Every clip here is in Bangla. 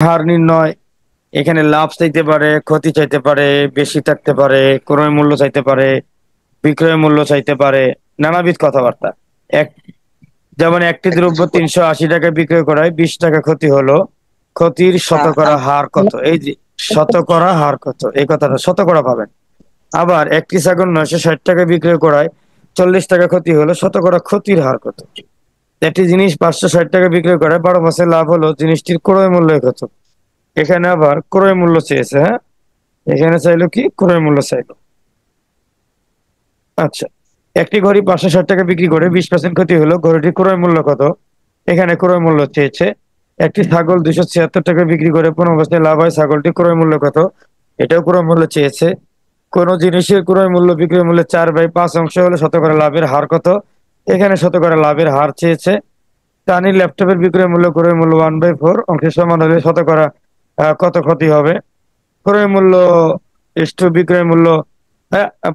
হার নির্ণয়। এখানে লাভ চাইতে পারে, ক্ষতি চাইতে পারে, বেশি থাকতে পারে, ক্রয় মূল্য চাইতে পারে, বিক্রয় মূল্য চাইতে পারে, নানাবিধ কথাবার্তা। এক যেমন একটি দ্রব্য 380 টাকায় বিক্রয় করায় 20 টাকা ক্ষতি হলো, ক্ষতির শতকরা হার কত? এই যে শতকরা হার কত, এই কথাটা শতকরা পাবেন। আবার একটি ছাগল 960 টাকায় বিক্রয় করায় 40 টাকা ক্ষতি হলো, শতকরা ক্ষতির হার কত? একটি জিনিস 560 টাকা বিক্রয় করায় 12% লাভ হলো, জিনিসটির ক্রয় মূল্য কত? এখানে আবার ক্রয় মূল্য চেয়েছে। হ্যাঁ, এখানে চাইলো কি, ক্রয় মূল্য চাইলো। আচ্ছা, একটি ঘড়ি 560 টাকা বিক্রি করে 20% ক্ষতি হলো, ঘড়িটির ক্রয় মূল্য কত? এখানে ক্রয় মূল্য চেয়েছে। একটি ছাগল 276 টাকা বিক্রি করে 15% লাভ হয়, ছাগলটি ক্রয় মূল্য কত? এটাও ক্রয় মূল্য চেয়েছে। কোন জিনিসের ক্রয় মূল্য বিক্রয় মূল্যের 4/5 অংশ হলে শতকরা লাভের হার কত? এখানে শতকরা লাভের হার চেয়েছে। তানির ল্যাপটপের বিক্রয় মূল্য ক্রয় মূল্য 1/4 অংশের সমান হলে শতকরা কত ক্ষতি হবে? ক্রয় মূল্য ইস্টু বিক্রয় মূল্য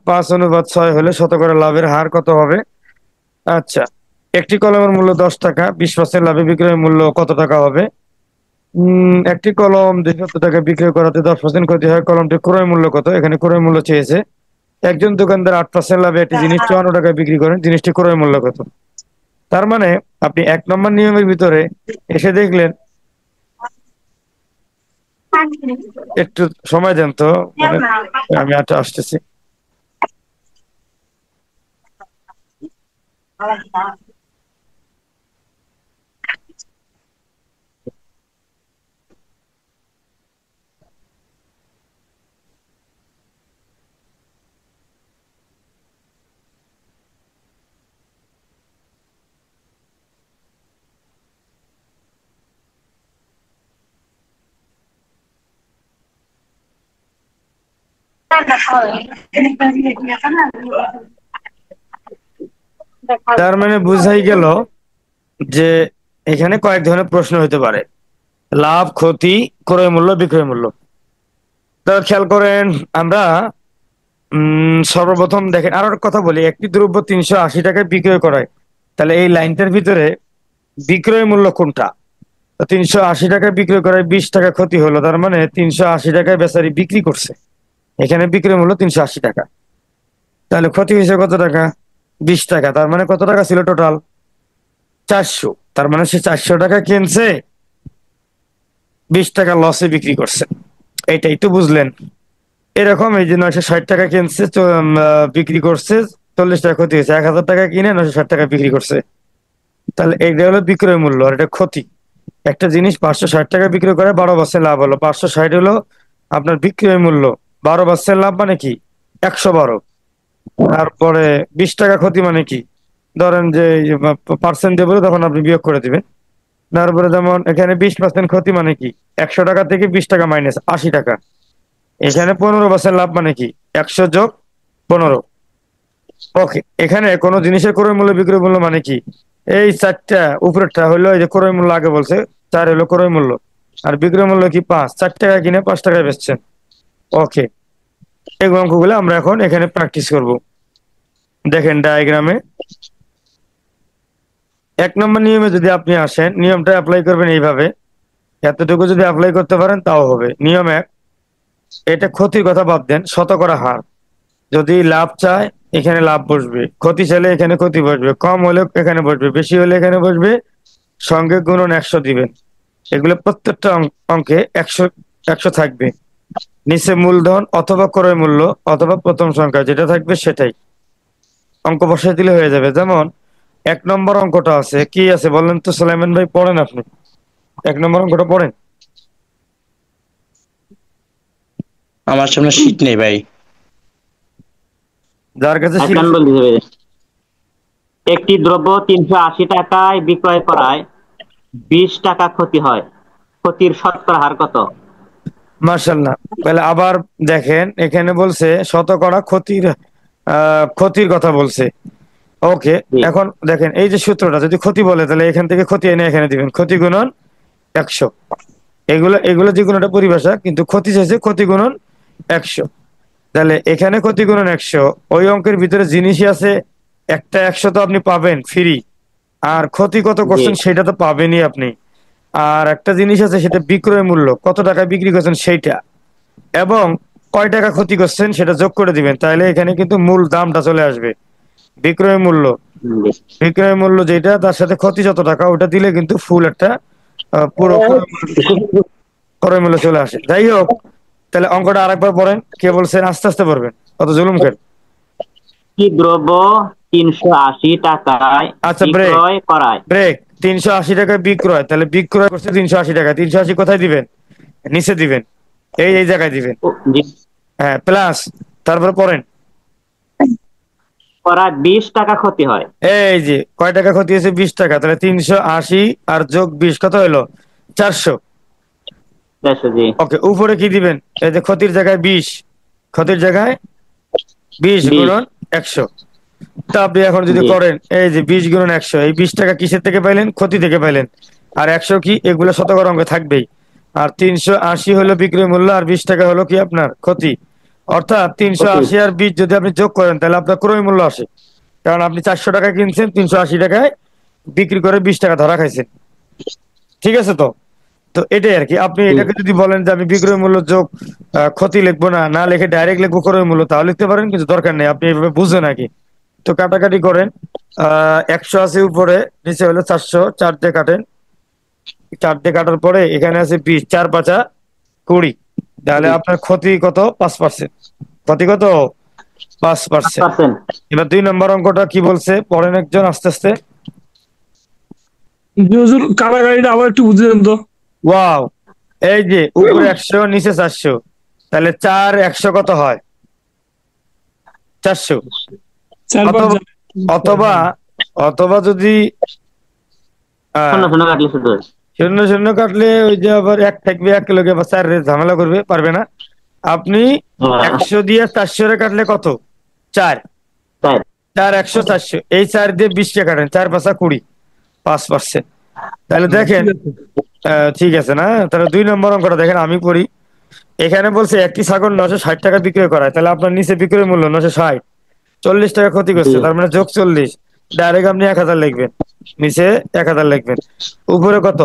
5/6 হলে শতকরা লাভের হার কত হবে? আচ্ছা, একটি কলমের মূল্য 10 টাকা, 20% লাভে বিক্রয় মূল্য কত টাকা হবে? একটি কলম 270 টাকা বিক্রয় করাতে 10% ক্ষতি হয়, কলমটির ক্রয় মূল্য কত? এখানে ক্রয় মূল্য চেয়েছে। একজন দোকানদার 8% লাভে একটি জিনিস 54 টাকায় বিক্রি করেন, জিনিসটি ক্রয় মূল্য কত? তার মানে আপনি 1 নম্বর নিয়মের ভিতরে এসে দেখলেন, একটু সময় দেন তো, মানে আমি আসতেছি। তার মানে বুঝাই গেল যে এখানে কয়েক ধরনের প্রশ্ন হতে পারে: লাভ, ক্ষতি, ক্রয় মূল্য, বিক্রয় মূল্য। তো খেয়াল করেন, আমরা সর্বপ্রথম দেখেন, আরো একটা কথা বলি, একটি দ্রব্য 380 টাকায় বিক্রয় করায়, তাহলে এই লাইনটার ভিতরে বিক্রয় মূল্য কোনটা? 380 টাকায় বিক্রয় করায় 20 টাকা ক্ষতি হলো, তার মানে 380 টাকায় বেচারি বিক্রি করছে। এখানে বিক্রয় মূল্য 380 টাকা, তাহলে ক্ষতি হয়েছে কত টাকা? 20 টাকা। তার মানে কত টাকা ছিল টোটাল? 400। তার মানে সে 400 টাকা কিনছে, 20 টাকা লসে বিক্রি করছে। এটাই তো বুঝলেন। এরকম এই যে 960 টাকা কিনছে, তো বিক্রি করছে, 40 টাকা ক্ষতি হয়েছে। 1000 টাকা কিনে 960 টাকা বিক্রি করছে, তাহলে এইটা হলো বিক্রয় মূল্য, আর এটা ক্ষতি। একটা জিনিস 560 টাকা বিক্রি করে 12% লাভ হলো, 560 হলো আপনার বিক্রয় মূল্য, 12% লাভ মানে কি? 112। তারপরে 20 টাকা ক্ষতি মানে কি? ধরেন যে পার্সেন্ট দেবো, তখন আপনি বিয়োগ করে দিবেন। তারপরে যেমন এখানে 20% ক্ষতি মানে কি? 100 টাকা থেকে 20 টাকা মাইনাস 80 টাকা। এখানে 15% লাভ মানে কি? 100 যোগ 15। ওকে, এখানে কোনো জিনিসের ক্রয় মূল্য বিক্রয় মূল্য মানে কি? এই চারটা উপরেরটা হলো এই যে ক্রয় মূল্য, আগে বলছে 4 হলো ক্রয় মূল্য, আর বিক্রয় মূল্য কি 5। 4 টাকা কিনে 5 টাকায় বেচছেন। ওকে, এই অঙ্কগুলো আমরা এখন এখানে প্র্যাকটিস করব। দেখেন ডায়াগ্রামে, 1 নম্বর নিয়মে যদি আপনি আসেন, নিয়মটা অ্যাপ্লাই করবেন এইভাবে। এতটুকু যদি অ্যাপ্লাই করতে পারেন তাও হবে। নিয়ম 1, এটা ক্ষতির কথা বাদ দেন, শতকরা হার। যদি লাভ চায় এখানে লাভ বসবে, ক্ষতি চাইলে এখানে ক্ষতি বসবে, কম হলে এখানে বসবে, বেশি হলে এখানে বসবে, সঙ্গে গুণন 100 দিবেন। এগুলো প্রত্যেকটা অঙ্কে 100 100 থাকবে। নিচে মূলধন অথবা ক্রয় মূল্য অথবা প্রথম সংখ্যা যেটা থাকবে সেটাই অঙ্ক বসাই দিলে হয়ে যাবে। যেমন 1 নম্বর অঙ্কটা আছে, কি আছে বলেন তো সুলাইমান ভাই, পড়েন আপনি 1 নম্বর অঙ্কটা পড়েন। আমার সামনে শীট নেই ভাই। যার কাছে এক নম্বর দিতে হবে। একটি দ্রব্য 380 টাকায় বিক্রয় করায় 20 টাকা ক্ষতি হয়, ক্ষতির শতকরা হার কত? মার্শাল্লাহ। তাহলে আবার দেখেন, এখানে বলছে শতকরা ক্ষতির ক্ষতির কথা বলছে। ওকে, জি। এখন দেখেন এই যে সূত্রটা, যদি ক্ষতি বলে তাহলে এখান থেকে ক্ষতি এনে এখানে দিবেন, ক্ষতি গুণন 100। এগুলো এগুলো যে কোনোটা পরিভাষা, কিন্তু ক্ষতি চাইছে ক্ষতি গুণন 100। তাহলে এখানে ক্ষতি গুণন 100, ওই অঙ্কের ভিতরে জিনিসই আছে একটা 100 তো আপনি পাবেন ফ্রি, আর ক্ষতি কত জি। করছেন সেটা তো পাবেনই আপনি। আর একটা জিনিস আছে, সেটা বিক্রয় মূল্য, কত টাকা বিক্রি করছেন সেইটা, এবং কয় টাকা ক্ষতি করছেন সেটা যোগ করে দিবেন, তাহলে এখানে কিন্তু মূল দামটা চলে আসবে। বিক্রয় মূল্য, জি। বিক্রয় মূল্য যেটা, তার সাথে ক্ষতি যত টাকা, ওটা দিলে কিন্তু ফুল একটা পুরো ক্রয় মূল্য চলে আসে। যাই হোক, তাহলে অঙ্কটা আরেকবার পড়েন, কে বলছেন আস্তে আস্তে পড়বেন, কত জুলুম খেল। একটি দ্রব্য 380 টাকায় আচ্ছা, ব্রেক, বিক্রয় করায়। ব্রেক। 380 টাকায় বিক্রয়, তাহলে বিক্রয় করছে 380 টাকা, 380 কোথায় দিবেন? নিচে দিবেন, এই জায়গায় দিবেন। জি। হ্যাঁ, প্লাস, তারপর পড়েন। করায় 20 টাকা ক্ষতি হয়। এই যে কয় টাকা ক্ষতি হয়েছে? 20 টাকা, তাহলে 380 আর যোগ 20 কত হলো? 400। 400। জি। ওকে, উপরে কি দিবেন? এই যে ক্ষতির জায়গায় 20, ক্ষতির জায়গায় 20 20। গুণন 100। তা আপনি এখন যদি জি। করেন, এই যে 20 গুণন 100, এই 20 টাকা কিসের থেকে পাইলেন? ক্ষতি থেকে পাইলেন। আর 100 কি? এগুলো শতকরা অঙ্কে থাকবেই। আর 380 হলো বিক্রয় মূল্য, আর 20 টাকা হলো কি আপনার ক্ষতি। অর্থাৎ তিনশো ক্ষতি। আশি আর 20 যদি আপনি যোগ করেন, তাহলে আপনার ক্রয় মূল্য আসে। কারণ আপনি 400 টাকায় কিনছেন, 380 টাকায় বিক্রি করে 20 টাকা ধরা খাইছেন। ঠিক আছে তো? তো এটাই আর কি। আপনি জি। এটাকে যদি বলেন যে আমি বিক্রয় মূল্য যোগ ক্ষতি লিখবো না, না লিখে ডাইরেক্ট লিখবো ক্রয় মূল্য, তাহলে লিখতে পারেন, কিছু দরকার নেই, আপনি এভাবে বুঝবেন নাকি। তো কাটাকাটি করেন। 180 উপরে, নিচে হলো 400, 4 দিয়ে কাটেন। 4 দিয়ে কাটার পরে এখানে আছে 20, 4 পাঁচা 20, তাহলে 20। আপনার ক্ষতি কত? 5%। ক্ষতি কত? 5%। 5%। এবার 2 নম্বর অঙ্কটা কি বলছে, পড়েন একজন আস্তে আস্তে। জি হুজুর, কাটাকাটিটা আবার একটু বুঝিয়ে দেন তো। ওয়াও, এই যে উপরে 100 নিচে 400, তাহলে 4 100 কত হয়? 400। 4 5 অথবা অথবা অথবা যদি শূন্য আহ শূন্য কাটলে শুধু। শূন্য শূন্য কাটলে ওই যে আবার এক থাকবে, এক লোকে আবার 4 রে ঝামেলা করবে, পারবে না। আপনি হ্যাঁ। 100 দিয়ে 400 রে কাটলে কত? 4। তাই। 4 100 400, এই 4 দিয়ে 20 কে কাটেন, 4 পাঁচা 20, 5%। তাহলে দেখেন, ঠিক আছে। ঠিক আছে না? তাহলে 2 নম্বর অঙ্কটা দেখেন, আমি পড়ি। এখানে বলছে একটি ছাগল 960 টাকা বিক্রয় করায়, তাহলে আপনার নিচে বিক্রয় মূল্য 960, 40 টাকা ক্ষতি জি। করছে, তার মানে যোগ 40, ডাইরেক্ট আপনি 1000 লিখবেন, নিচে 1000 লিখবেন। উপরে কত?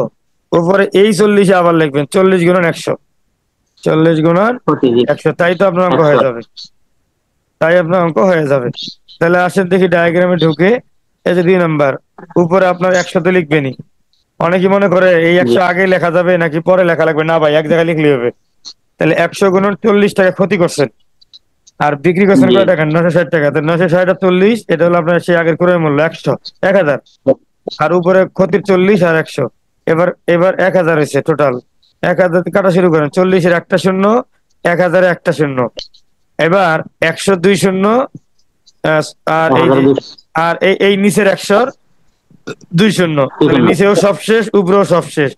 উপরে এই 40 আবার লিখবেন, 40 গুণন 100, 40 গুণন ক্ষতি। জি। 100, তাই তো আপনার অঙ্ক 100। হয়ে যাবে। তাই আপনার অঙ্ক হয়ে যাবে। তাহলে আসেন দেখি ডায়াগ্রামে ঢুকে। এই যে 2 নম্বর, উপরে আপনার 100 তো লিখবেনই। অনেকে মনে করে এই জি। 100 আগে লেখা যাবে নাকি পরে লেখা লাগবে, না ভাই, এক জায়গায় লিখলেই হবে। তাহলে 100 গুণন 40 টাকা ক্ষতি করছেন, আর বিক্রি করছেন জি। কয় টাকা? 960 টাকা। তো 960 আর 40, এটা হলো আপনার সেই আগের ক্রয় মূল্য 100, 1000। আর উপরে ক্ষতির 40 আর 100, এবার এবার 1000 হয়েছে টোটাল। 1000 কাটা শুরু করেন, 40-এর একটা শূন্য, 1000-এ একটা শূন্য। এবার 100 2 শূন্য, আহ, আর এই যে 1020। আর এই নিচের 100-র 2 শূন্য, তাহলে 200। নিচেও সব শেষ, উপরেও সব শেষ।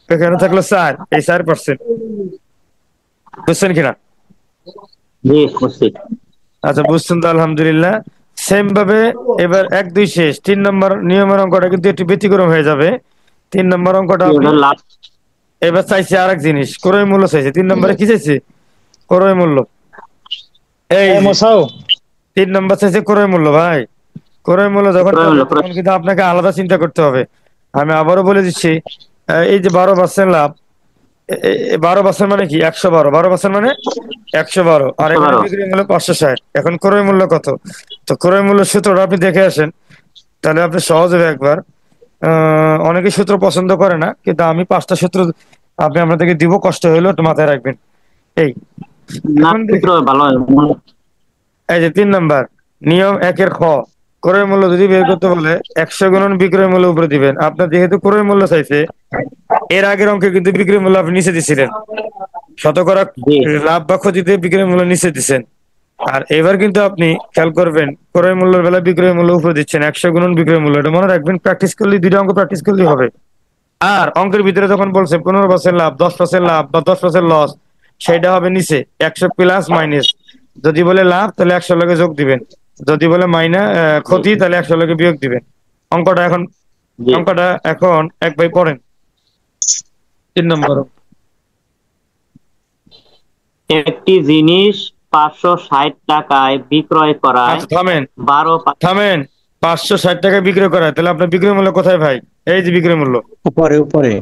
এখানে থাকলো 4, এই 4%। বুঝছেন কিনা? জি, বুঝছি। আচ্ছা, বুঝছেন তো, আলহামদুলিল্লাহ। সেম ভাবে এবার 1 2 শেষ, 3 নম্বর নিয়মের অঙ্কটা কিন্তু একটু ব্যতিক্রম হয়ে যাবে। 3 নম্বর অঙ্কটা কি আপনি ওটা লাভ? এবার চাইছে আরেক জিনিস, ক্রয় মূল্য চাইছে। 3 নম্বরে কি চাইছে? ক্রয় মূল্য। এই যে মশাও 3 নম্বর চাইছে ক্রয় মূল্য। ভাই, ক্রয় মূল্য যখন ক্রয় চাবে, মূল্য তখন কিন্তু আপনাকে আলাদা চিন্তা করতে হবে। আমি আবারও বলে দিচ্ছি, এই যে 12% লাভ, 12% মানে কি? 112, 12% মানে 112, আর এখানে 112। বিক্রি মূল্য 560। এখন ক্রয় মূল্য কত? তো ক্রয় মূল্য সূত্রটা আপনি দেখে আসেন, তাহলে আপনি সহজ হবে একবার। অনেকে সূত্র পছন্দ করে না, কিন্তু আমি 5টা সূত্র আপনি আপনাদেরকে দিব, কষ্ট হইলেও একটু মাথায় রাখবেন। এই, না, এখন সূত্র দেখেন, ভালো হয়। এই যে 3 নম্বর, নিয়ম 1-এর খ, ক্রয় মূল্য যদি বের করতে বলে 100 গুণন বিক্রয় মূল্য উপরে দিবেন। আপনার যেহেতু ক্রয় মূল্য চাইছে, এর আগের অঙ্কে কিন্তু বিক্রয় মূল্য আপনি নিচে দিছিলেন, শতকরা জি। লাভ বা ক্ষতিতে বিক্রয় মূল্য নিচে দিচ্ছেন। আর এবার কিন্তু আপনি খেয়াল করবেন, ক্রয় মূল্যের বেলা বিক্রয় মূল্য উপরে দিচ্ছেন, 100 গুণন বিক্রয় মূল্য, এটা মনে রাখবেন। প্র্যাকটিস করলে, 2টা অঙ্ক প্র্যাকটিস করলেই হবে। আর অঙ্কের ভিতরে যখন বলছে 15% লাভ, 10% লাভ বা 10% লস, সেটা হবে নিচে 100 প্লাস মাইনাস। যদি বলে লাভ, তাহলে 100 লগে যোগ দিবেন। যদি বলে জি। ক্ষতি, তাহলে 100 লগে বিয়োগ দিবেন। অঙ্কটা এখন জি। অঙ্কটা এখন এক ভাই পড়েন, 3 নম্বর। একটি জিনিস 560 টাকায় বিক্রয় করায় আচ্ছা, থামেন, 12। থামেন। 560 টাকায় বিক্রয় করা, তাহলে আপনার বিক্রয় মূল্য কোথায় ভাই? এই যে বিক্রয় মূল্য, উপরে উপরে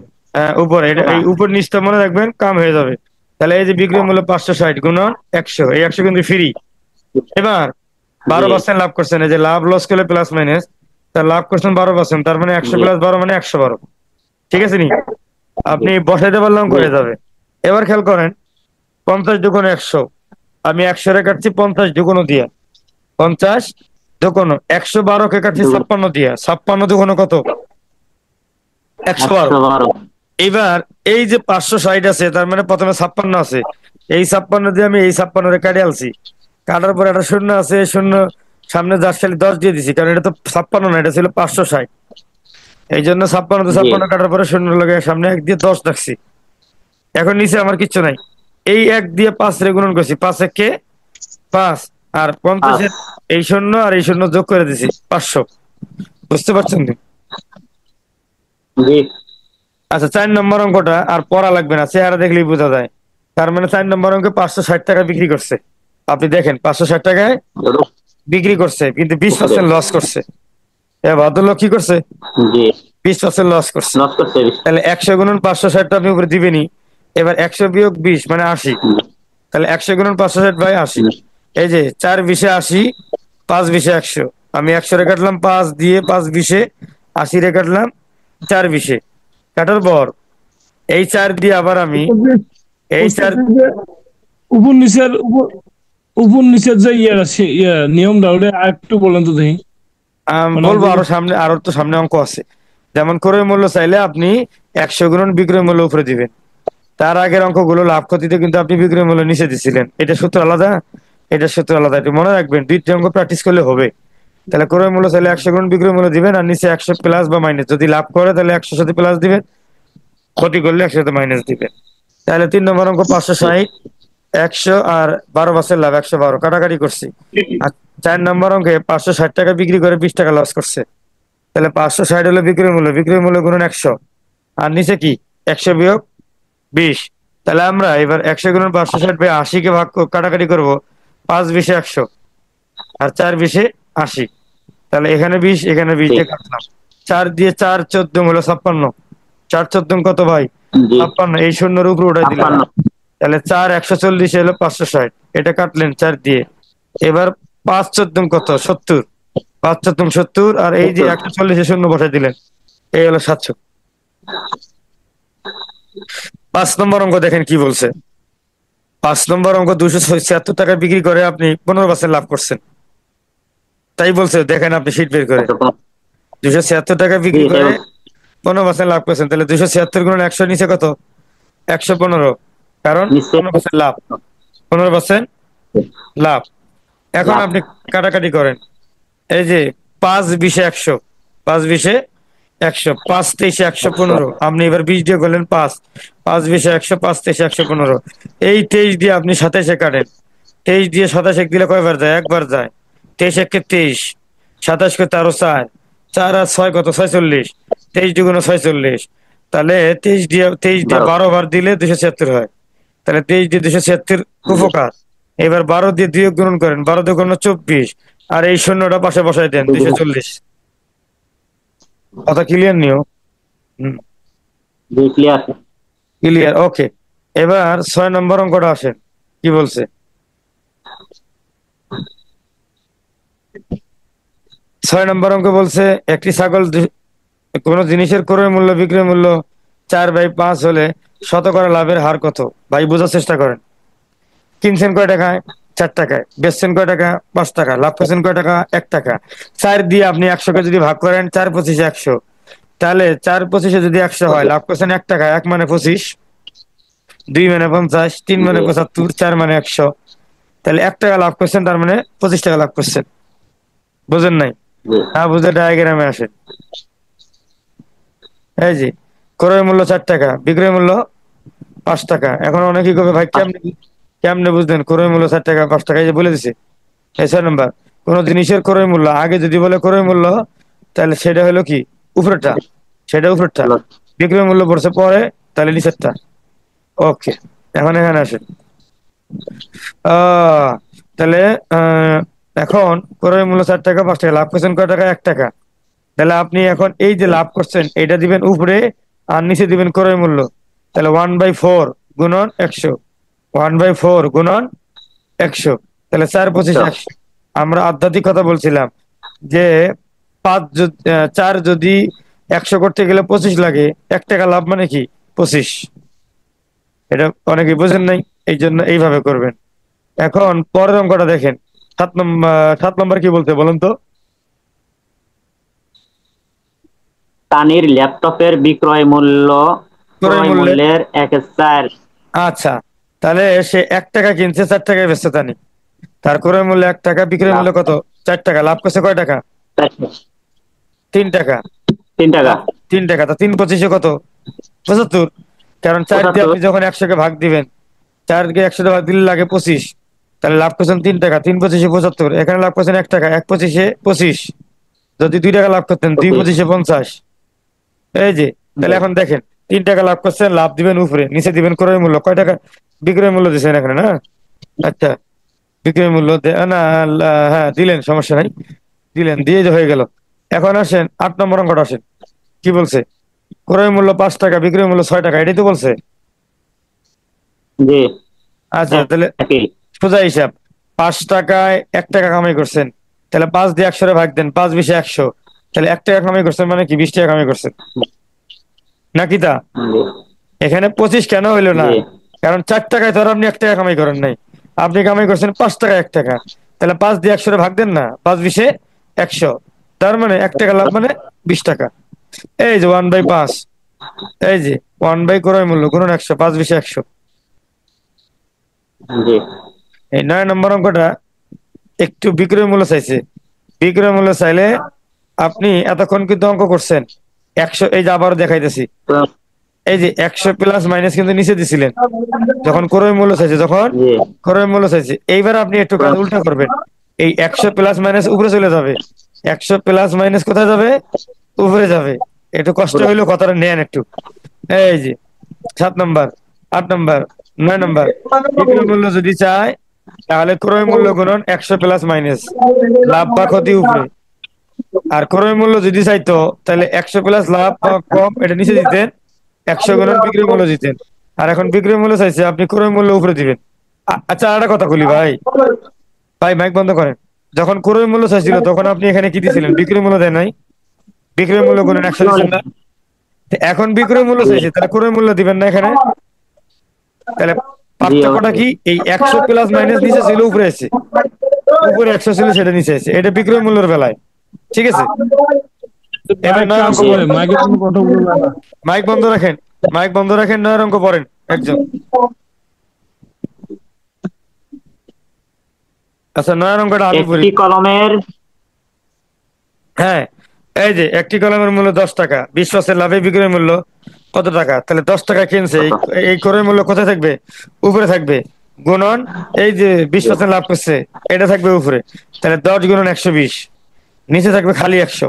উপরে এটা টাকা। এই উপর নিচটা মনে রাখবেন, কাম হয়ে যাবে। তাহলে এই যে বিক্রয় মূল্য 560 গুণন 100, এই 100 কিন্তু ফ্রি। এবার জি 12% লাভ করছেন, এই যে লাভ লস করলে প্লাস মাইনাস, তার লাভ করছেন 12%, তার মানে 100 জি প্লাস 12 মানে 112। ঠিক আছে নি? জি আপনি বসাইতে পারলাম জি করে যাবে। এবার খেয়াল করেন, 50 দুগুণ 100, আমি 100 রে কাটছি 50 দুগুণ দিয়ে, 50 দুগুণ 112 কে কাটছি 56 দিয়ে, 56 দুগুণ কত? 112। 112। এইবার এই যে 560 আছে, তার মানে প্রথমে 56 আছে, এই 56 দিয়ে আমি এই 56 রে কাটে আলছি, কাটার পর একটা শূন্য আছে, এই শূন্য সামনে যার খালি 10 দিয়ে দিছি, কারণ এটা তো 56 না, এটা ছিল 560। এই জন্য 56 তো জি 56 কাটার পরে শূন্য লগে সামনে 1 দিয়ে 10 রাখছি। এখন নিচে আমার কিচ্ছু নাই, এই 1 দিয়ে 5 রে গুণন করছি, 5 একে 5, আর 50 5। এর এই শূন্য আর এই শূন্য যোগ করে দিছি 500। বুঝতে পারছেন তো? জি আচ্ছা, 4 নম্বর অঙ্কটা আর পড়া লাগবে না, চেহারা দেখলেই বোঝা যায়। তার মানে 4 নম্বর অঙ্কে 560 টাকা বিক্রি করছে। আপনি দেখেন 560 টাকায় বিক্রি করছে, কিন্তু উপরে। 20% লস করছে। এ ভদ্রলোক কি করছে? জি 20% লস করছে। লস করছে। তাহলে 100 গুণন 560 আপনি উপরে দিবেনই। এবার 100 বিয়োগ 20 মানে 80। তাহলে 100 গুণন 560 বাই 80। এই যে 4 20 80, 5 20 100। আমি 100 রে কাটলাম 5 দিয়ে, 5 20 80 রে কাটলাম 4 20, কাটার পর এই 4 দিয়ে আবার আমি এই 4 উপর নিচের উপর নিচের যে নিয়মটা ওটা আর একটু বলেন তো দেখি, মানে বলবো, অঙ্কটা। আরো সামনে, আরো তো সামনে অঙ্ক আছে। যেমন ক্রয় মূল্য চাইলে আপনি 100 গুণন বিক্রয় মূল্য উপরে দিবেন। তার আগের অঙ্কগুলো লাভ ক্ষতিতে কিন্তু আপনি বিক্রয় মূল্য নিচে দিছিলেন, এটা সূত্র আলাদা, এটা সূত্র আলাদা, একটু মনে রাখবেন, দুইটা অঙ্ক প্র্যাকটিস করলে হবে। তাহলে ক্রয় মূল্য চাইলে 100 গুণ বিক্রয় মূল্য দিবেন, আর নিচে 100 প্লাস বা মাইনাস, যদি লাভ করে তাহলে 100 সাথে প্লাস দিবেন, ক্ষতি করলে 100 সাথে মাইনাস দিবেন। তাহলে 3 নম্বর অঙ্ক 560, 100 আর 12% লাভ 112, কাটাকাটি করছি। আর 4 নম্বর অঙ্কে 560 টাকা বিক্রি করে 20 টাকা লস করছে। তাহলে 560 হলো বিক্রয় মূল্য, বিক্রয় মূল্য গুণন 100, আর নিচে কি 100 বিয়োগ 20। তাহলে আমরা এবার 100 গুণন 560 বাই 80 কে ভাগ কাটাকাটি করব, 5 20 100, আর 4 20 80। তাহলে এখানে 20, এখানে 20 জি দিয়ে কাটলাম, 4 দিয়ে 4 14 হলো 56, 4 14 কত ভাই? জি 56, এই শূন্যের উপরে উঠাই দিলাম। 56। তাহলে 4 140 এলো 560, এটা কাটলেন 4 দিয়ে। এবার 5 14 কত? 70, 5 14 70, আর এই যে 70। 140 এ শূন্য বসাই দিলেন, এই হলো 700। 5 নম্বর অঙ্ক দেখেন কি বলছে। 5 নম্বর অঙ্ক 276 টাকা বিক্রি করে আপনি 15% লাভ করছেন, তাই বলছে, দেখেন আপনি শীট বের করে। 276 টাকা জি বিক্রি তাই করে বলছে। 15% লাভ করছেন, তাহলে 276 গুণ 100 নিচে কত? 115, কারণ নিশ্চয়। 15% লাভ, 15% লাভ। এখন লাভ। আপনি কাটাকাটি করেন, এই যে 5 20 100, 5 20 100, 5 23 100। 115, আপনি এবার 20 দিয়ে করলেন 5, 5 20 100, 5 23 115, এই 23 দিয়ে আপনি 27 কাটেন, 23 দিয়ে 27 দিলে কয়বার যায়? একবার যায়। 23 একে 23, 27 কে 13 4, 4 আর 6 কত? 46, 23 দুগুণ 46। তাহলে 23 দিয়ে 12। 12 বার দিলে 276 হয়। তাহলে 23 দিয়ে 276 উপকার। এবার 12 দিয়ে 2 গুণন করেন, 12 দিয়ে গুণ 24, আর এই শূন্যটা পাশে বসাই দেন, 240। কথা ক্লিয়ার নিও? হুম, জি ক্লিয়ার। ক্লিয়ার, ওকে। এবার 6 নম্বর অঙ্কটা আসেন, কি বলছে? 6 নম্বর অঙ্ক বলছে, একটি ছাগল কোন জিনিসের ক্রয় মূল্য বিক্রয় মূল্য 4/5 হলে শতকরা লাভের হার কত? ভাই বোঝার চেষ্টা করেন। কিনছেন কয় টাকায়? 4 টাকায়। বেচছেন কয় টাকা? 5 টাকা। লাভ করছেন কয় টাকা? 1 টাকা। 4 দিয়ে আপনি 100 কে যদি ভাগ করেন, 4 25 100, তাহলে 4 25 যদি 100 হয়, লাভ করছেন 1 টাকা, 1 মানে 25, 2 মানে 50, 3 মানে জি 75, 4 মানে 100। তাহলে 1 টাকা লাভ করছেন, তার মানে 25 টাকা লাভ করছেন। বুঝেন নাই? জি না বুঝে ডায়াগ্রামে আসেন। এই যে ক্রয় মূল্য 4 টাকা, বিক্রয় মূল্য 5 টাকা। এখন অনেকেই কবে ভাই কেমনে কেমনে বুঝলেন ক্রয় মূল্য 4 টাকা 5 টাকা? এই যে বলে দিছে। এই 6 নাম্বার, কোন জিনিসের ক্রয় মূল্য আগে যদি বলে ক্রয় মূল্য, তাহলে সেটা হলো কি? উপরেরটা, সেটা উপরেরটা। হলো। বিক্রয় মূল্য পড়ছে পরে, তাহলে নিচেরটা। ওকে, এখন এখানে আসেন। আহ তাহলে আহ এখন ক্রয় মূল্য 4 টাকা, 5 টাকা, লাভ করছেন কয় টাকা? 1 টাকা। তাহলে আপনি এখন এই যে লাভ করছেন, এটা দিবেন উপরে, আর নিচে দিবেন ক্রয় মূল্য। তাহলে 1/4 গুণন 100, 1/4 গুণন 100, তাহলে 4×25 একশো। 100। আমরা আধ্যাত্মিক কথা বলছিলাম যে 4 যদি 100 করতে গেলে 25 লাগে, 1 টাকা লাভ মানে কি 25। এটা অনেকে বুঝেন নাই, এই জন্য এইভাবে করবেন। এখন পরের অঙ্কটা দেখেন, 7 নম্বর কি বলতে বলুন তো। তানির ল্যাপটপের বিক্রয় মূল্য ক্রয় ক্রয় মূল্যের, মূল্যের 1/4। আচ্ছা, তাহলে সে 1 টাকা কিনছে, 4 টাকায় বেচছে তানি। তার ক্রয় মূল্য 1 টাকা, বিক্রয় লাভ মূল্য কত? 4 টাকা। লাভ করছে কয় টাকা? 3 টাকা। 3 টাকা। লাভ 3 টাকা, তো 3×25 কত? 75। কারণ 4 দিয়ে 75। আপনি যখন 100-কে ভাগ দিবেন, 4-কে 100 ভাগ দিলে লাগে 25। তাহলে লাভ করছেন 3 টাকা, 3×25 75। এখানে লাভ করছেন 1 টাকা, 1×25 25। যদি 2 টাকা লাভ করতেন, 25। 2×25 50। এই যে, তাহলে এখন দেখেন, 3 টাকা লাভ করছেন, লাভ দিবেন উপরে, নিচে দিবেন ক্রয় মূল্য। কয় টাকা বিক্রয় মূল্য দিচ্ছেন এখানে না? আচ্ছা, বিক্রয় মূল্য না, হ্যাঁ দিলেন, সমস্যা নাই, দিলেন, দিয়ে যে হয়ে গেল। এখন আসেন 8 নম্বর অঙ্কটা আসেন, কি বলছে? ক্রয় মূল্য 5 টাকা, বিক্রয় মূল্য 6 টাকা, এটাই তো বলছে। জি। আচ্ছা, তাহলে একই। সোজা হিসাব, 5 টাকায় 1 টাকা কামাই করছেন, তাহলে 5 দিয়ে 100 ভাগ দেন, 5×20 100। তাহলে 1 টাকা কামাই করছেন মানে কি 20 টাকা কামাই করছেন নাকি তা? জি। এখানে 25 কেন হইলো না? জি। কারণ 4 টাকায় ধর আপনি 1 টাকা কামাই করেন নাই, আপনি কামাই করছেন 5 টাকা 1 টাকা। তাহলে 5 দিয়ে 100 ভাগ দেন না, 5×20 100। তার মানে 1 টাকা লাভ মানে 20 টাকা। এই যে 1/5, এই যে 1 বাই ক্রয় মূল্য গুণন 100, 5×20 100। জি। এই 9 নম্বর অঙ্কটা একটু বিক্রয় মূল্য চাইছে। বিক্রয় মূল্য চাইলে আপনি এতক্ষণ কিন্তু অঙ্ক করছেন 100, এই যে আবারও দেখাইতেছি, তো- এই যে 100 প্লাস মাইনাস কিন্তু নিচে দিছিলেন যখন ক্রয় মূল্য চাইছে, যখন জি। ক্রয় মূল্য চাইছে। এইবার আপনি একটু কাজ উল্টা করবেন, এই 100 প্লাস মাইনাস উপরে চলে যাবে, 100 প্লাস মাইনাস কোথায় যাবে? উপরে যাবে। একটু কষ্ট হইলেও কথাটা নেন একটু। এই যে 7 নম্বর, 8 নম্বর, 9 নম্বর, বিক্রয় মূল্য যদি চায় তাহলে ক্রয় মূল্য গুণন 100 প্লাস মাইনাস, লাভ বা ক্ষতি উপরে। আর ক্রয় মূল্য যদি চাইতো তাহলে 100 প্লাস লাভ বা কম এটা নিচে দিতেন, 100 গুণন বিক্রয় মূল্য দিতেন। আর এখন বিক্রয় মূল্য চাইছে, আপনি ক্রয় মূল্য উপরে দিবেন। আচ্ছা, আর একটা কথা বলি ভাই, ভাই মাইক বন্ধ করেন। যখন ক্রয় মূল্য চাইছিল তখন আপনি এখানে কি দিছিলেন? বিক্রয় মূল্য দেন নাই? বিক্রয় মূল্য গুণন 100 দিচ্ছেন না? তো এখন বিক্রয় মূল্য চাইছে, তাহলে ক্রয় মূল্য দিবেন না এখানে? তাহলে জি, পার্থক্যটা অবশ্যই। কি? এই 100 প্লাস মাইনাস নিচে ছিল, উপরে আছে। উপরে 100 ছিল, সেটা নিচে আছে, এটা বিক্রয় মূল্যের বেলায়। ঠিক আছে, এবার এক 9 কাজ অঙ্ক জি। করে পড়েন। মাইকে কোনো কথা বলবে না। মাইক বন্ধ রাখেন, মাইক বন্ধ রাখেন, 9 অঙ্ক পড়েন একজন। আচ্ছা, 9 অঙ্কটা আমি পড়ি। একটি কলমের। হ্যাঁ, এই যে একটি কলমের মূল্য 10 টাকা, 20% লাভে বিক্রয় মূল্য কত টাকা? তাহলে 10 টাকা কিনছে, কত? এই ক্রয় মূল্য কোথায় থাকবে? উপরে থাকবে। গুণন এই যে বিশ জি। পার্সেন্ট লাভ করছে, এটা থাকবে উপরে। তাহলে 10 গুণন 120, নিচে থাকবে খালি 100।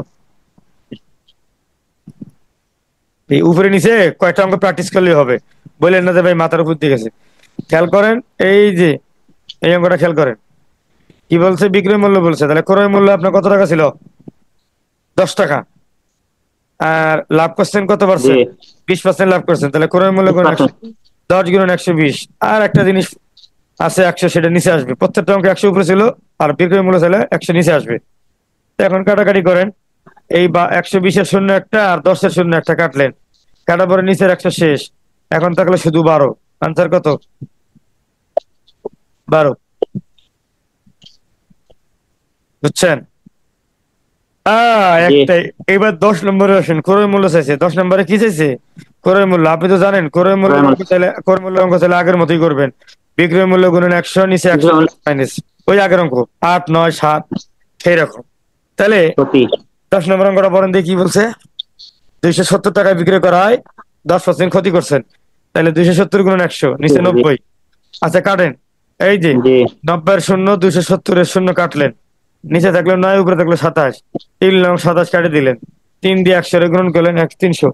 এই উপরে নিচে কয়েকটা অঙ্ক প্র্যাকটিস করলেই হবে, বললেন না যে ভাই মাথার উপর দিয়ে গেছে। খেয়াল করেন, এই যে এই অঙ্কটা খেয়াল করেন, কি বলছে? বিক্রয় মূল্য বলছে, তাহলে ক্রয় মূল্য আপনার কত টাকা ছিল? 10 টাকা। আর লাভ করছেন কত জি। পার্সেন্ট? 20% লাভ করছেন, তাহলে ক্রয় মূল্য গুণন 100, 20%। 10 গুণন 120। আর একটা জিনিস আছে 100, সেটা নিচে আসবে। প্রত্যেকটা অঙ্ক 100 উপরে ছিল, আর বিক্রয় মূল্য চাইলে 100 নিচে আসবে। তো এখন কাটাকাটি করেন, এই বা 120-এর শূন্য একটা আর 10-এর শূন্য একটা কাটলেন, কাটার পরে নিচের 100 শেষ। এখন থাকলে শুধু 12। আনসার কত? 12। বুঝছেন? জি। একটাই। এবার 10 নম্বরে আসেন, ক্রয় মূল্য চাইছে। 10 নম্বরে কি চাইছে? ক্রয় মূল্য। আপনি তো জানেন ক্রয় মূল্যের অঙ্ক চাইলে, ক্রয় মূল্যের অঙ্ক চাইলে আগের মতোই করবেন, বিক্রয় মূল্য গুণন 100, নিচে 100 মাইনাস ওই আগের অঙ্ক, 8 9 7 সেই রকম। তাহলে ক্ষতি। 10 নম্বর অঙ্কটা পড়েন দিয়ে কি বলছে? 270 টাকায় বিক্রয় করা হয়, 10% ক্ষতি করছেন, তাহলে 270 গুণন 100, নিচে জি। 90। আচ্ছা, কাটেন। এই যে জি। 90-এর শূন্য, 270-এর শূন্য কাটলেন, নিচে থাকলো 9, উপরে থাকলো 27। 3 9 27 কাটে দিলেন, 3 দিয়ে 100 গ্রহণ করলেন, 300।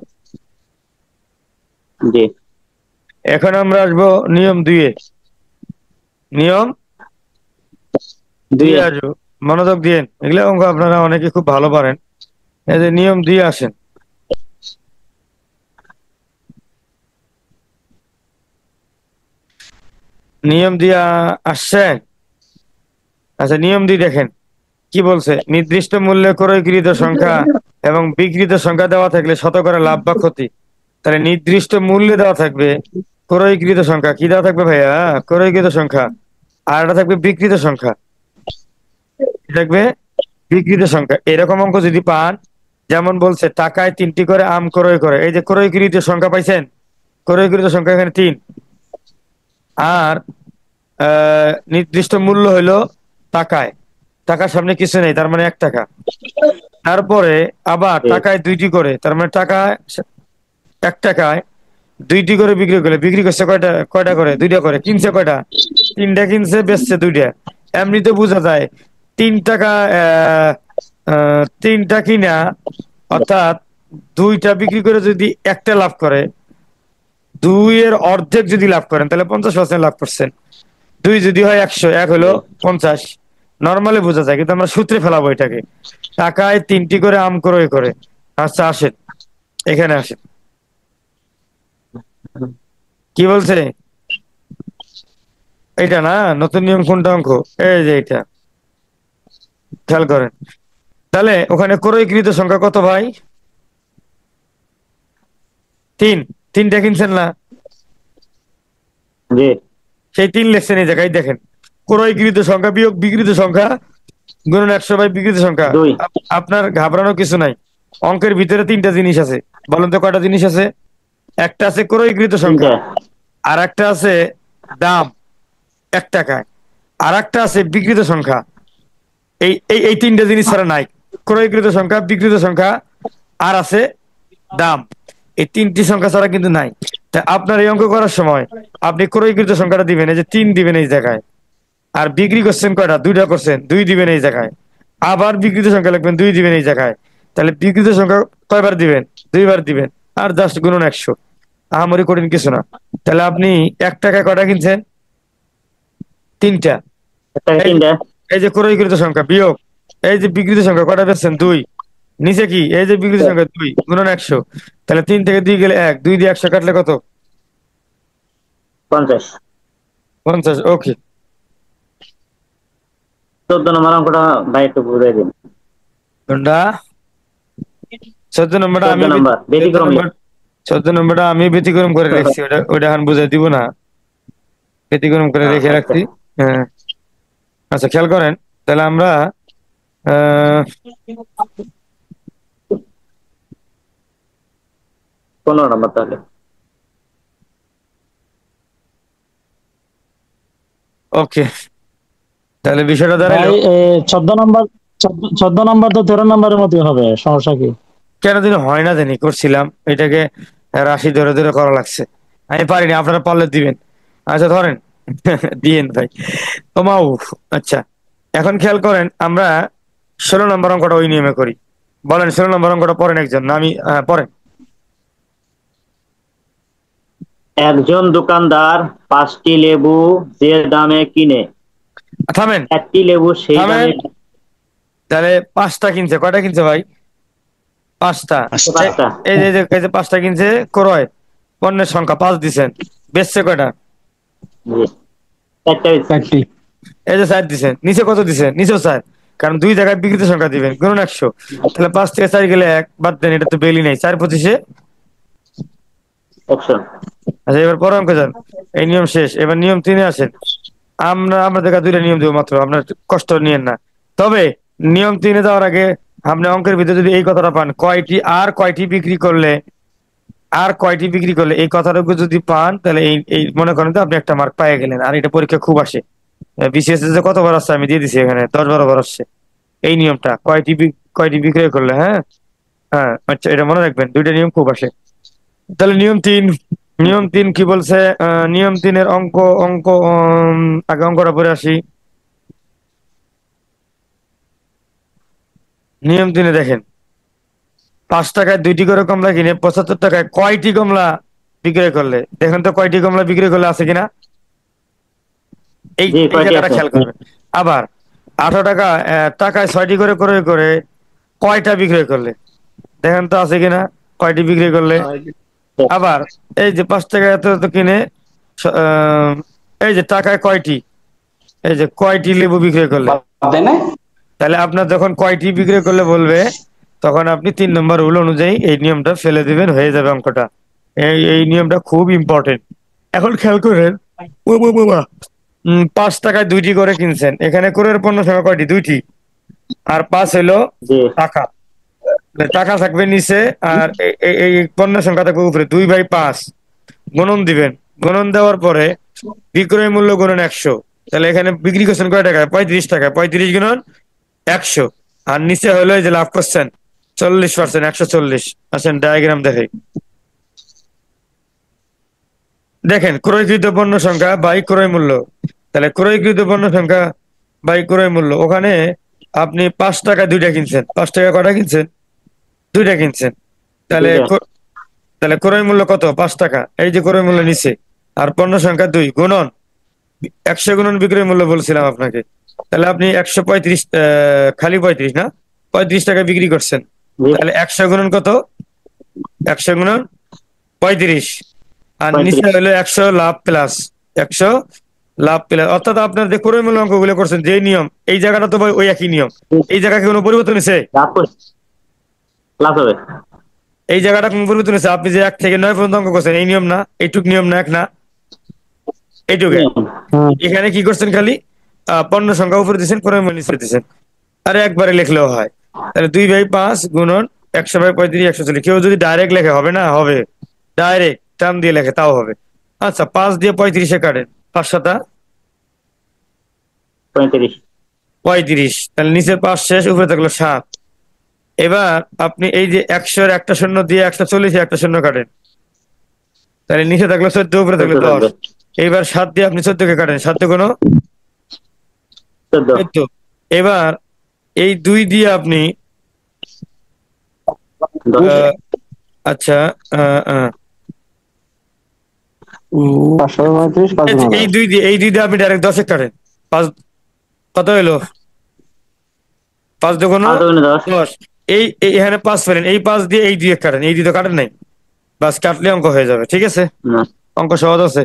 জি। এখন আমরা আসবো নিয়ম 2-এ। নিয়ম 2-এ দুইয়ে। আসবো, মনোযোগ দিয়েন, এগুলো অঙ্ক আপনারা অনেকে খুব ভালো পারেন। এই যে নিয়ম 2-এ আসেন। নিয়ম দিয়া আসছে। আচ্ছা, নিয়ম দিয়ে দেখেন কি বলছে। নির্দিষ্ট মূল্যে ক্রয়কৃত সংখ্যা এবং বিক্রিত সংখ্যা দেওয়া থাকলে শতকরা লাভ বা ক্ষতি। তাহলে নির্দিষ্ট মূল্যে দেওয়া থাকবে ক্রয়কৃত সংখ্যা, কি দেওয়া থাকবে ভাইয়া? ক্রয়কৃত সংখ্যা। আর এটা থাকবে বিক্রিত সংখ্যা, কি থাকবে? বিক্রিত সংখ্যা। এরকম অঙ্ক যদি পান, যেমন বলছে টাকায় 3টি করে আম ক্রয় করে, এই যে ক্রয়কৃত সংখ্যা পাইছেন, ক্রয়কৃত সংখ্যা এখানে 3। আর নির্দিষ্ট মূল্য হইলো টাকায়, টাকার সামনে কিছু নেই, তার মানে 1 টাকা। তারপরে আবার জি টাকায় 2টি করে, তার মানে টাকায় 1 টাকায় 2টি করে বিক্রি করলে, বিক্রি করছে কয়টা? কয়টা করে? 2টা করে। কিনছে কয়টা? 3টা কিনছে, বেচছে 2টা। এমনিতে বোঝা যায় 3 টাকা, 3টা কিনা, অর্থাৎ 2টা বিক্রি করে যদি 1টা লাভ করে, 2 এর অর্ধেক যদি লাভ করেন তাহলে 50% লাভ করছেন। 2 যদি হয় 100, 1 হলো জি 50। নর্মালি বোঝা যায়, কিন্তু আমরা সূত্রে ফেলাবো এটাকে। টাকায় 3টি করে আম ক্রয় করে। আচ্ছা আসেন, এখানে আসেন, কি বলছে? এটা না, নতুন নিয়ম কোনটা অঙ্ক? এই যে এটা, খেয়াল করেন। তাহলে ওখানে ক্রয়কৃত সংখ্যা কত ভাই? 3। 3টা কিনছেন না? জি সেই 3 লেখছেন এই জায়গায়, দেখেন ক্রয়কৃত সংখ্যা বিয়োগ বিকৃত সংখ্যা গুণন 100 বাই বিকৃত সংখ্যা। 2 আপনার ঘাবড়ানোর কিছু নাই। অঙ্কের ভিতরে 3টা জিনিস আছে। বলেন তো কয়টা জিনিস আছে? একটা আছে ক্রয়কৃত সংখ্যা, 3টা আর একটা আছে দাম 1 টাকায়, আর একটা আছে বিকৃত সংখ্যা। এই 3টা জিনিস ছাড়া নাই। ক্রয়কৃত সংখ্যা, বিকৃত সংখ্যা, আর আছে দাম। এই 3টি সংখ্যা ছাড়া কিন্তু নাই। তা আপনার এই অঙ্ক করার সময় আপনি ক্রয়কৃত সংখ্যাটা দিবেন, এই যে 3 দিবেন এই জায়গায়। আর বিক্রি করছেন কয়টা? 2টা করছেন, 2 দিবেন এই জায়গায়। আবার বিকৃত সংখ্যা লিখবেন, 2 দিবেন এই জায়গায়। তাহলে বিকৃত সংখ্যা কয়বার দিবেন? 2বার দিবেন। আর জাস্ট গুণন 100। আহামরি কঠিন কিছু না। তাহলে আপনি 1 টাকায় কয়টা কিনছেন? 3টা। একটা এই যে, 3টা এই যে ক্রয়কৃত সংখ্যা বিয়োগ এই যে বিকৃত সংখ্যা, কয়টা বেচছেন? 2। নিচে কি? এই যে বিকৃত সংখ্যা 2 গুণন 100। তাহলে 3 থেকে 2 গেলে 1, 2 দিয়ে 100 কাটলে কত? 50। 50। ওকে। 14 নম্বর অঙ্কটা ভাই একটু বুঝাই দিন। কোনটা? 14 নম্বরটা 14 আমি নম্বর 14 ব্যতিক্রম নম্বর 14 নম্বরটা আমি ব্যতিক্রম করে রেখেছি, ওটা ওটা এখন বুঝাই দিব না। ব্যতিক্রম করে রেখে আচ্ছা রাখছি। হ্যাঁ। আচ্ছা খেয়াল করেন, তাহলে আমরা আহ 15 নম্বর তাহলে। ওকে, তাহলে বিষয়টা দাঁড়াইলো। ভাই 14 নম্বর, 14 নম্বর তো 13 নম্বরের মতোই হবে, সমস্যা কি? কেন দিন হয় না জানি, করছিলাম এটাকে রাশি ধরে ধরে করা লাগছে। আমি পারিনি, আপনারা পারলে দিবেন। আচ্ছা ধরেন দিয়েন ভাই, তোমাও। আচ্ছা, এখন খেয়াল করেন, আমরা 16 নম্বর অঙ্কটা ওই নিয়মে করি। বলেন 16 নম্বর অঙ্কটা পড়েন একজন, না আমি? পড়েন। একজন দোকানদার 5টি লেবু যে দামে কিনে, থামেন, একটি লেবু সেই থামেন। দামে তাহলে 5টা কিনছে, কয়টা কিনছে ভাই? 5টা। পাঁচটা। এই 5টা। এই যে এই যে 5টা কিনছে, ক্রয় পণ্যের সংখ্যা 5 দিছেন। বেচছে কয়টা? জি 4টা হয়েছে। 4টি। এই যে 4 দিছেন। নিচে কত দিছেন? নিচেও 4। কারণ 2 জায়গায় বিক্রিত সংখ্যা দিবেন, গুণন 100। তাহলে 5 থেকে 4 গেলে 1, বাদ দেন, এটা তো বেলি নাই। 4 25। 100। আচ্ছা এবার পরের অঙ্কে যান। এই নিয়ম শেষ, এবার নিয়ম 3-এ আসেন। আমরা দেখা 2টা নিয়ম দেবো মাত্র, আপনার কষ্ট নিয়েন না। তবে নিয়ম 3-এ যাওয়ার আগে আপনি অঙ্কের ভিতরে যদি এই কথাটা পান, কয়টি বিক্রি করলে, এই কথাটুকু যদি পান, তাহলে এই এই মনে করেন তো আপনি একটা মার্ক পেয়ে গেলেন। আর এটা পরীক্ষা খুব আসে। বিসিএস যে কতবার আসছে আমি দিয়ে দিছি, এখানে 10-12 বার আসছে এই নিয়মটা। কয়টি বিক্রয় করলে। হ্যাঁ, হ্যাঁ, আচ্ছা এটা মনে রাখবেন, 2টা নিয়ম খুব আসে। তাহলে নিয়ম 3 কি বলছে? নিয়ম 3-এর অঙ্ক অঙ্ক আগে অঙ্কটা পড়ে আসি। নিয়ম 3-এ দেখেন, 5 টাকায় 2টি করে কমলা কিনে 75 টাকায় কয়টি কমলা বিক্রয় করলে? দেখেন তো কয়টি কমলা বিক্রয় করলে, আছে কিনা? এই জি এই কয়টি জায়গাটা আছে? খেয়াল করবেন। আবার 18 টাকা টাকায় 6টি করে ক্রয় করে কয়টা বিক্রয় করলে? দেখেন তো আছে কিনা, কয়টি বিক্রয় করলে। আবার এই যে 5 টাকা এত এত কিনে স- আহ, এই যে টাকায় কয়টি, এই যে কয়টি লেবু বিক্রয় করলে, তাই না? তাহলে আপনার যখন কয়টি বিক্রয় করলে বলবে, তখন আপনি 3 নম্বর রুল অনুযায়ী এই নিয়মটা ফেলে দিবেন, হয়ে যাবে অঙ্কটা। এই নিয়মটা খুব ইম্পর্টেন্ট। এখন খেয়াল করেন, ও বাবা, 5 টাকায় 2টি করে কিনছেন, এখানে করের পণ্য সংখ্যা কয়টি, 2টি, আর 5 হলো জি টাকা। টাকা থাকবে নিচে, আর এই পণ্য সংখ্যা থাকবে উপরে, 2/5 গুণন দিবেন। গুণন দেওয়ার পরে বিক্রয় মূল্য গুণন 100, তাহলে এখানে বিক্রি করছেন কয় টাকায়, 35 টাকা, 35 গুণন 100। আর নিচে হলো এই যে লাভ করছেন 40%, 140। আসেন ডায়াগ্রাম দেখে দেখেন, ক্রয়কৃত পণ্য সংখ্যা বাই ক্রয় মূল্য। তাহলে ক্রয়কৃত পণ্য সংখ্যা বাই ক্রয় মূল্য, ওখানে আপনি 5 টাকা 2টা কিনছেন, 5 টাকা কটা কিনছেন, 2টা কিনছেন। তাহলে দুইটা। তাহলে ক্রয় মূল্য কত, 5 টাকা, এই যে ক্রয় মূল্য নিচে, আর পণ্য সংখ্যা 2 গুণন 100 গুণন বিক্রয় মূল্য বলছিলাম আপনাকে। তাহলে আপনি 135, খালি 35 না, 35 টাকা বিক্রি করছেন। জি তাহলে 100 গুণন কত, 100 গুণন 35, আর নিচে 35। হলো 100 লাভ প্লাস 100 লাভ প্লাস। অর্থাৎ আপনার যে ক্রয় মূল্য অঙ্কগুলো করছেন, যে নিয়ম, এই জায়গাটা তো ভাই ওই একই নিয়ম, এই জায়গায় কোনো পরিবর্তন হয়েছে, লাভ লাভ হবে। এই জায়গাটা কোনো পরিবর্তন হয়েছে? আপনি যে 1 থেকে 9 পর্যন্ত অঙ্ক করছেন, এই নিয়ম না, এইটুক নিয়ম না, এক না, এইটুক এক। এখানে কি করছেন, খালি পণ্য সংখ্যা উপরে দিচ্ছেন, ক্রয় মূল্য নিচে দিচ্ছেন, আরে একবারে লিখলেও হয়। তাহলে 2/5 গুণন 100/35, 140। কেউ যদি ডাইরেক্ট লেখে হবে না, হবে ডাইরেক্ট টার্ম দিয়ে লেখে তাও হবে। আচ্ছা, 5 দিয়ে 35-এ কাটেন, 5 7 35। 35, তাহলে নিচে 5 শেষ, উপরে থাকলো 7। এবার আপনি এই যে 100-এর একটা শূন্য দিয়ে 140-এ একটা শূন্য কাটেন, তাহলে নিচে থাকলো 14, উপরে থাকলো 14 10। থাকবে। এইবার 7 দিয়ে আপনি 14-কে কাটেন, 7 কোনো 14। 14। এবার এই 2 দিয়ে আপনি 10। আহ, আচ্ছা, আহ, আহ, উ- 535 5 এই গুণ এই 10। 2 দিয়ে আপনি ডাইরেক্ট 10-এ কাটেন। 5 কত হলো, 5 দুগুণ 5 গুণে 10। 10। এখানে 5 পেলেন, এই 5 দিয়ে এই 2 কাটেন, এই 2 তো কাটেন নাই, বাস কাটলে অঙ্ক হয়ে যাবে, ঠিক আছে, না অঙ্ক সহজ আছে।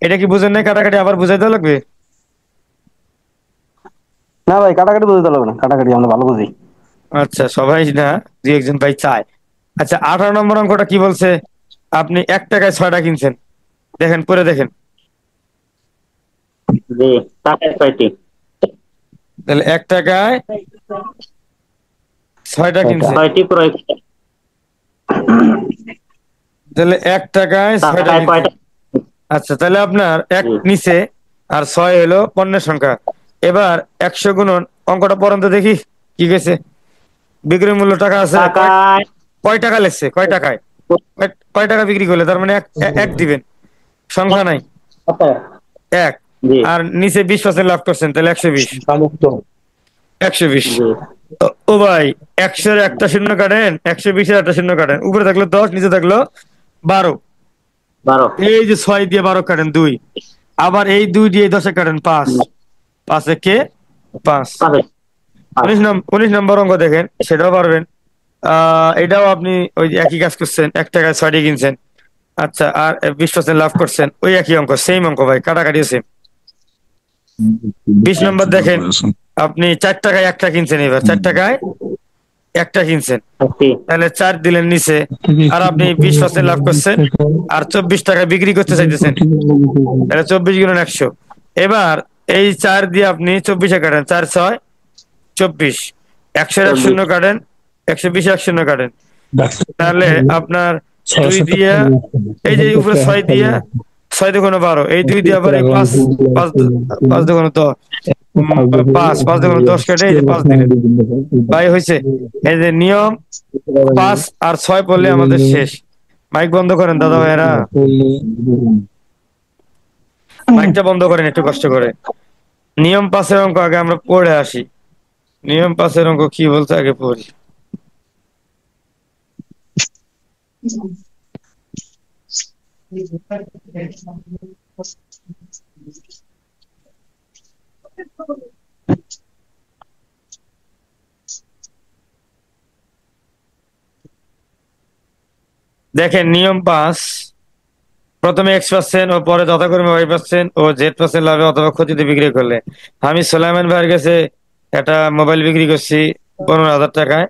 এটা কি বুঝেন নাই, কাটাকাটি আবার বুঝাই দেওয়া লাগবে? না ভাই, কাটাকাটি বুঝতে পারবে না, কাটাকাটি আমরা ভালো বুঝি। আচ্ছা, সবাই না, 2-1 জন ভাই চায়। আচ্ছা, 18 নম্বর অঙ্কটা কি বলছে, আপনি 1 টাকায় 6টা কিনছেন, দেখেন পরে দেখেন। জি টাকায় 6টি। তাহলে 1 টাকায় 6টা ছয়টা। কিনছেন, 6টি ক্রয়। তাহলে 1 টাকায় 6টা টাকায় কিনছেন। কয়টা? আচ্ছা, তাহলে আপনার এক জি নিচে, আর 6 হলো পণ্যের সংখ্যা। এবার 100 গুণন, অঙ্কটা পড়ান তো দেখি কি গেছে। বিক্রয় মূল্য টাকা আছে, কয় টাকায় কয় টাকা লেখছে, কয় টাকায়, কয় টাকা বিক্রি করলে, তার মানে এক দিবেন, সংখ্যা নাই, কত? 1। জি আর নিচে 20% লাভ করছেন, তাহলে 120, 120। জি ও ভাই, 100-এর একটা শূন্য কাটেন, 120-এর একটা শূন্য কাটেন, উপরে থাকলো 10, নিচে থাকলো 12। 12। এই যে 6 দিয়ে 12 কাটেন 2, আবার এই 2 দিয়ে 10-এ কাটেন 5, 5 কে 5। 5। 19 নম্বর অঙ্ক দেখেন, সেটাও পারবেন। এটাও আপনি ওই যে একই কাজ করছেন, 1 টাকায় 6টি কিনছেন। আচ্ছা, আর 20% লাভ করছেন, ওই একই অঙ্ক, সেম অঙ্ক ভাই, কাটাকাটি সেম। 20 নম্বর দেখেন, আপনি 4 টাকায় একটা কিনছেন, এবার 4 টাকায় একটা কিনছেন, তাহলে 4 দিলেন নিচে, আর আপনি 20% লাভ করছেন, আর 24 টাকায় বিক্রি করতে চাইতেছেন, তাহলে 24 গুণন 100। এবার এই 4 দিয়ে আপনি 24-এ কাটেন, 4 6 24, 100-এর এক শূন্য কাটেন, 120-এ এক শূন্য কাটেন, তাহলে আপনার 2 দিয়া, এই যে উপরে 6 দিয়া, 6 দুগুণ 12, এই 2 দিয়ে আবার এই 5, 5 5 দুগুণ 10, 5 5 দুগুণ 10 কেটে এই যে 5 দিলেন, ভাই হয়েছে। এই যে নিয়ম, 5 আর 6 পড়লে আমাদের শেষ। মাইক বন্ধ করেন দাদা ভাইয়েরা, মাইকটা বন্ধ করেন একটু কষ্ট করে। নিয়ম 5-এর অঙ্ক আগে আমরা পড়ে আসি, নিয়ম 5-এর অঙ্ক কি বলতে আগে পড়ি। দেখেন, নিয়ম 5, প্রথমে X% ও পরে যথাক্রমে Y% ও Z% লাভে অথবা ক্ষতিতে বিক্রি করলে। আমি সোলাইমান ভাইয়ের কাছে একটা মোবাইল বিক্রি করছি 15,000 টাকায়।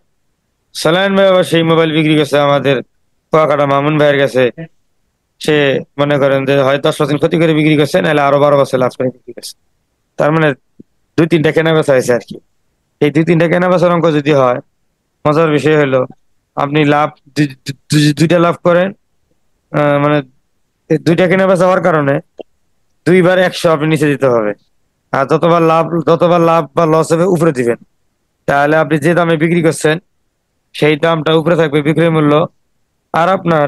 সোলাইমান ভাই আবার সেই মোবাইল বিক্রি করছে আমাদের কুয়াকাটা মামুন ভাইয়ের কাছে। সে মনে করেন যে হয় 10% ক্ষতি করে বিক্রি করছে, নাহলে আরো 12% লাভ করে বিক্রি করছে। তার মানে 2-3টা কেনা বেচা হয়েছে আর কি। এই 2-3টা কেনা বেচার অঙ্ক যদি হয়, মজার বিষয় হলো আপনি লাভ দুইটা লাভ করেন, মানে এই দুইটা কেনা বেচা হওয়ার কারণে 2 বার 100 আপনি নিচে দিতে হবে। আর যতবার লাভ বা লস হবে উপরে দিবেন। তাহলে আপনি যে দামে বিক্রি করছেন সেই দামটা উপরে থাকবে বিক্রয় মূল্য, আর আপনার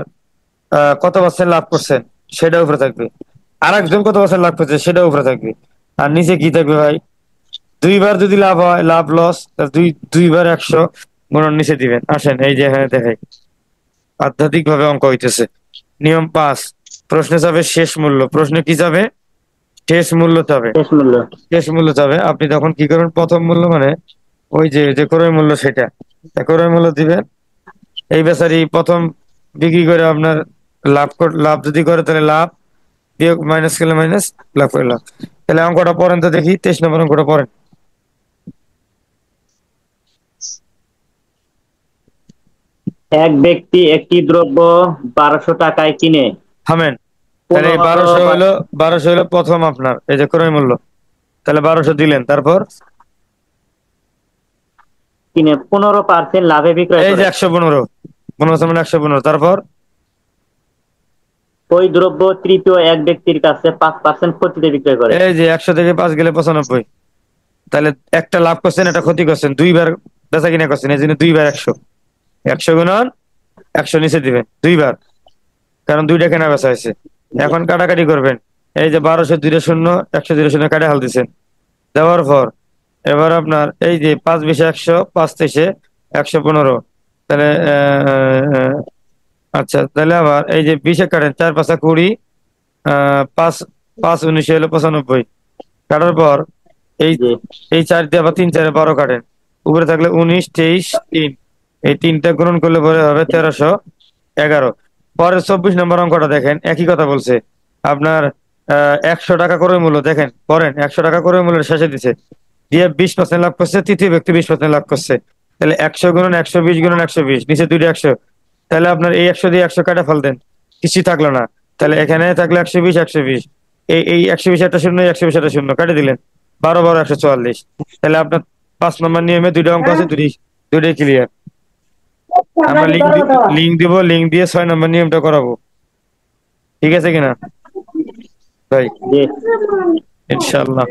কত পার্সেন্ট লাভ করছেন সেটা উপরে থাকবে, আর একজন কত পার্সেন্ট লাভ করছে সেটা উপরে থাকবে। আর নিচে কি থাকবে ভাই? 2 বার যদি লাভ হয়, লাভ লস, দুইবার 100 গুণন নিচে দিবেন। আসেন এই যে এখানে দেখাই, আধ্যাত্মিক ভাবে অঙ্ক হইতেছে। নিয়ম 5, প্রশ্নে যাবে শেষ মূল্য। প্রশ্নে কি যাবে? শেষ মূল্য যাবে। শেষ মূল্য। শেষ মূল্য যাবে। আপনি তখন কি করবেন? প্রথম মূল্য মানে ওই যে যে ক্রয় মূল্য, সেটা ক্রয় মূল্য দিবেন। এই বেচারি প্রথম বিক্রি করে আপনার লাভ যদি করে তাহলে লাভ, বিয়োগ মাইনাস করলে মাইনাস, লাভ করে লাভ। তাহলে অঙ্কটা পড়েন তো দেখি, 23 নম্বর অঙ্কটা পড়েন। এক ব্যক্তি একটি দ্রব্য 1200 টাকায় কিনে থামেন। তাহলে এই 1200 15 হলো, 1200 হলো প্রথম আপনার এই যে ক্রয় মূল্য। তাহলে 1200 দিলেন, তারপর 15% লাভে বিক্রয় এই যে করে। 115, 115, তারপর ওই দ্রব্য তৃতীয় এক ব্যক্তির কাছে 5% ক্ষতিতে বিক্রয় করে। এই যে 100 থেকে 5 গেলে 95। তাহলে একটা লাভ করছেন, একটা ক্ষতি করছেন, 2 বার বেচা কিনা করছেন, এই জন্য 2 বার 100। 100 গুণন 100 নিচে দিবেন 2 বার, কারণ দুইটা কেনা বেচা হয়েছে। এখন কাটাকাটি করবেন। এই যে 1200 2 শূন্য, 100 2 শূন্য কাটে হাল দিচ্ছেন। দেওয়ার পর এবার আপনার এই যে 5 20 100, 5 তেইশে 115। তাহলে আচ্ছা, তাহলে আবার এই যে 20 কাটেন, 4 5 20, 5 5 19 হলো 95। কাটার পর এই জি এই 4 দিয়ে আবার 3 4 12 কাটেন, উপরে থাকলে 19 23 3। এই তিনটা গুণন করলে পরে হবে 1311। পরের 24 নম্বর অঙ্কটা দেখেন, একই কথা বলছে আপনার। 100 টাকা করে মূল্য, দেখেন পড়েন। 100 টাকা করে মূল্যের শেষে দিছে, দিয়ে 20% লাভ করছে, তৃতীয় ব্যক্তি 20% লাভ করছে। তাহলে 100 গুণন 120 গুণন 120, নিচে দুইটা 100। তাহলে আপনার এই 100 দিয়ে 100 কাটা ফেল দেন, কিছুই থাকলো না। তাহলে এখানে থাকলো 120 120, এই 120 একটা শূন্য, 120 একটা শূন্য কাটে দিলেন, 12 12 144। তাহলে আপনার 5 নম্বর নিয়মে দুইটা অঙ্ক আছে, দুইটাই ক্লিয়ার। আমরা লিঙ্ক দিয়ে 6 নম্বর নিয়মটা করাবো। ঠিক আছে কিনা ভাই? জি। ইনশাল্লাহ।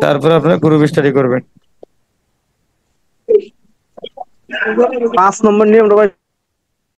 তারপর আপনারা গ্রুপ স্টাডি করবেন। 5 নম্বর নিয়মটা ভাই